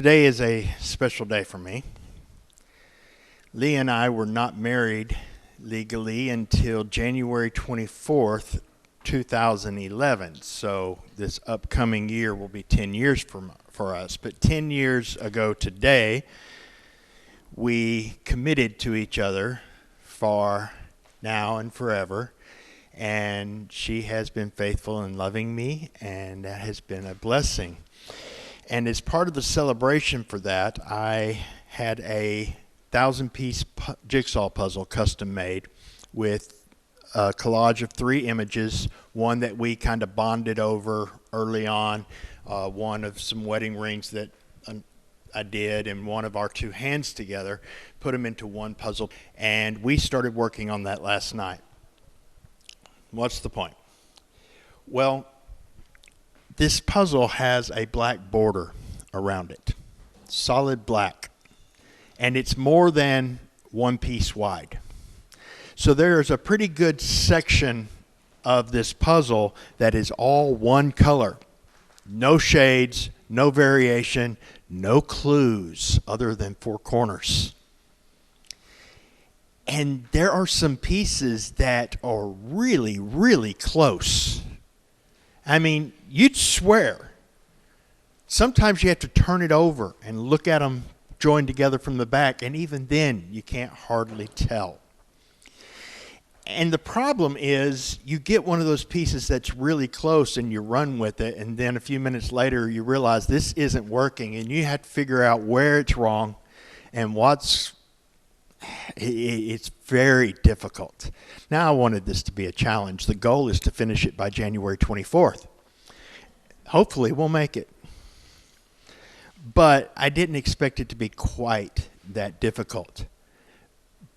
Today is a special day for me. Lee and I were not married legally until January 24th, 2011. So this upcoming year will be 10 years for us. But 10 years ago today, we committed to each other for now and forever. And she has been faithful in loving me, and that has been a blessing. And as part of the celebration for that, I had a 1,000-piece jigsaw puzzle custom made with a collage of 3 images, one that we kind of bonded over early on, one of some wedding rings that I did, and one of our 2 hands together, put them into one puzzle. And we started working on that last night. What's the point? Well, this puzzle has a black border around it, solid black, and it's more than 1 piece wide. So there's a pretty good section of this puzzle that is all one color. No shades, no variation, no clues other than 4 corners. And there are some pieces that are really, really close. I mean, you'd swear. Sometimes you have to turn it over and look at them joined together from the back, and even then you can't hardly tell. And the problem is you get one of those pieces that's really close and you run with it, and then a few minutes later you realize this isn't working, and you have to figure out where it's wrong and it's very difficult. Now, I wanted this to be a challenge. The goal is to finish it by January 24th. Hopefully, we'll make it. But I didn't expect it to be quite that difficult.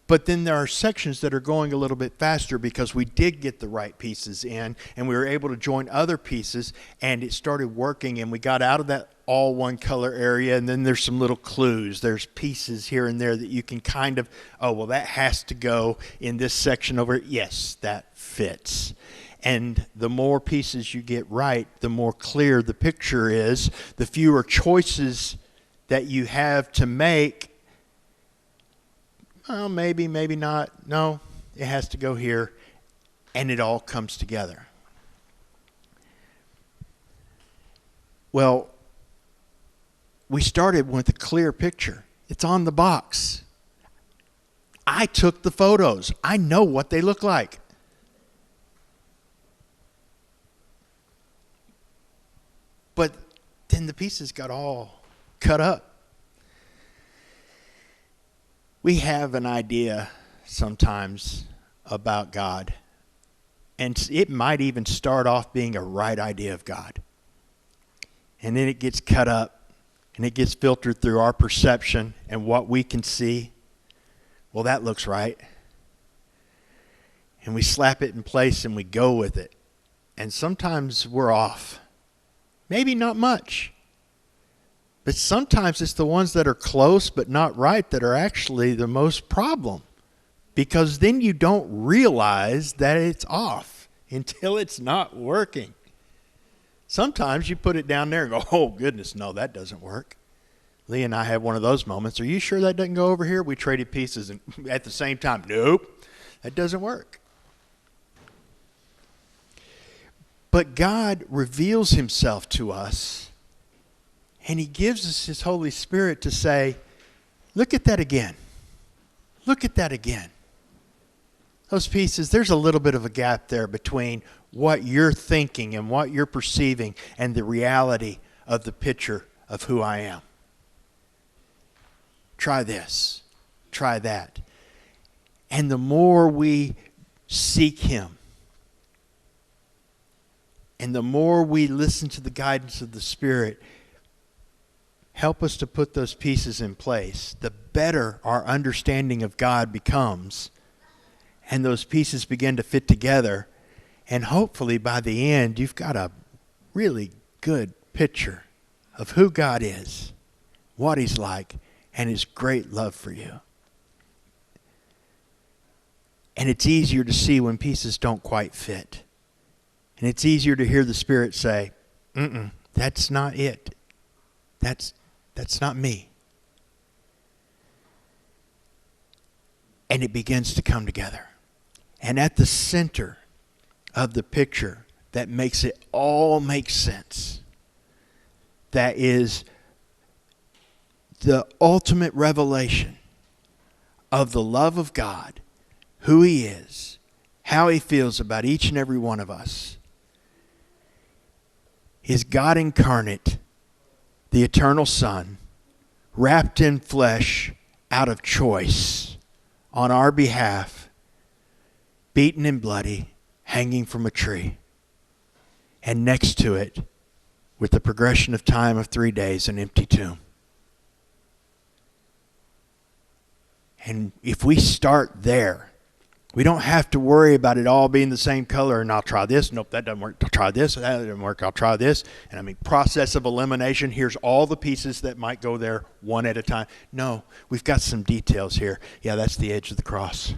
But then there are sections that are going a little bit faster because we did get the right pieces in, and we were able to join other pieces, and it started working, and we got out of that all one color area. And then there's some little clues. There's pieces here and there that you can kind of, oh, well, that has to go in this section over. Yes, that fits. And the more pieces you get right, the more clear the picture is, the fewer choices that you have to make. Well, maybe not. No, it has to go here. And it all comes together. Well, we started with a clear picture. It's on the box. I took the photos. I know what they look like. But then the pieces got all cut up. We have an idea sometimes about God, and it might even start off being a right idea of God. And then it gets cut up, and it gets filtered through our perception and what we can see. Well, that looks right. And we slap it in place and we go with it. And sometimes we're off. Maybe not much. But sometimes it's the ones that are close but not right that are actually the most problem. Because then you don't realize that it's off until it's not working. Sometimes you put it down there and go, oh, goodness, no, that doesn't work. Lee and I have one of those moments. Are you sure that doesn't go over here? We traded pieces and at the same time. Nope, that doesn't work. But God reveals himself to us, and he gives us his Holy Spirit to say, look at that again. Look at that again. Those pieces, there's a little bit of a gap there between what you're thinking and what you're perceiving and the reality of the picture of who I am. Try this. Try that. And the more we seek him, and the more we listen to the guidance of the Spirit, help us to put those pieces in place, the better our understanding of God becomes. And those pieces begin to fit together. And hopefully by the end, you've got a really good picture of who God is, what he's like, and his great love for you. And it's easier to see when pieces don't quite fit. And it's easier to hear the Spirit say, that's not it. That's That's not me. And it begins to come together. And at the center of the picture that makes it all make sense, that is the ultimate revelation of the love of God, who He is, how He feels about each and every one of us, is God incarnate, the eternal Son, wrapped in flesh out of choice on our behalf, beaten and bloody, hanging from a tree. And next to it, with the progression of time of 3 days, an empty tomb. And if we start there, we don't have to worry about it all being the same color. And I'll try this. Nope, that doesn't work. I'll try this. That doesn't work. I'll try this. And I mean, process of elimination. Here's all the pieces that might go there one at a time. No, we've got some details here. Yeah, that's the edge of the cross.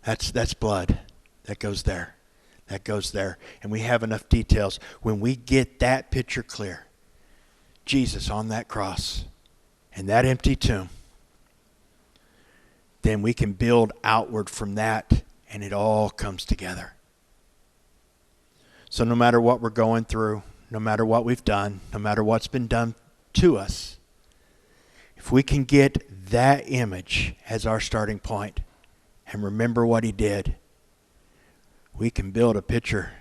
That's blood. That goes there. That goes there. And we have enough details. When we get that picture clear, Jesus on that cross and that empty tomb, then we can build outward from that, and it all comes together. So no matter what we're going through, no matter what we've done, no matter what's been done to us, if we can get that image as our starting point and remember what He did, we can build a picture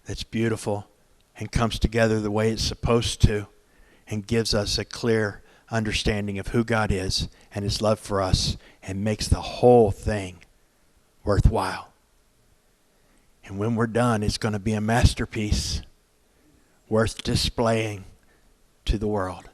that's beautiful and comes together the way it's supposed to and gives us a clear understanding of who God is and His love for us, and makes the whole thing worthwhile. And when we're done, it's going to be a masterpiece worth displaying to the world.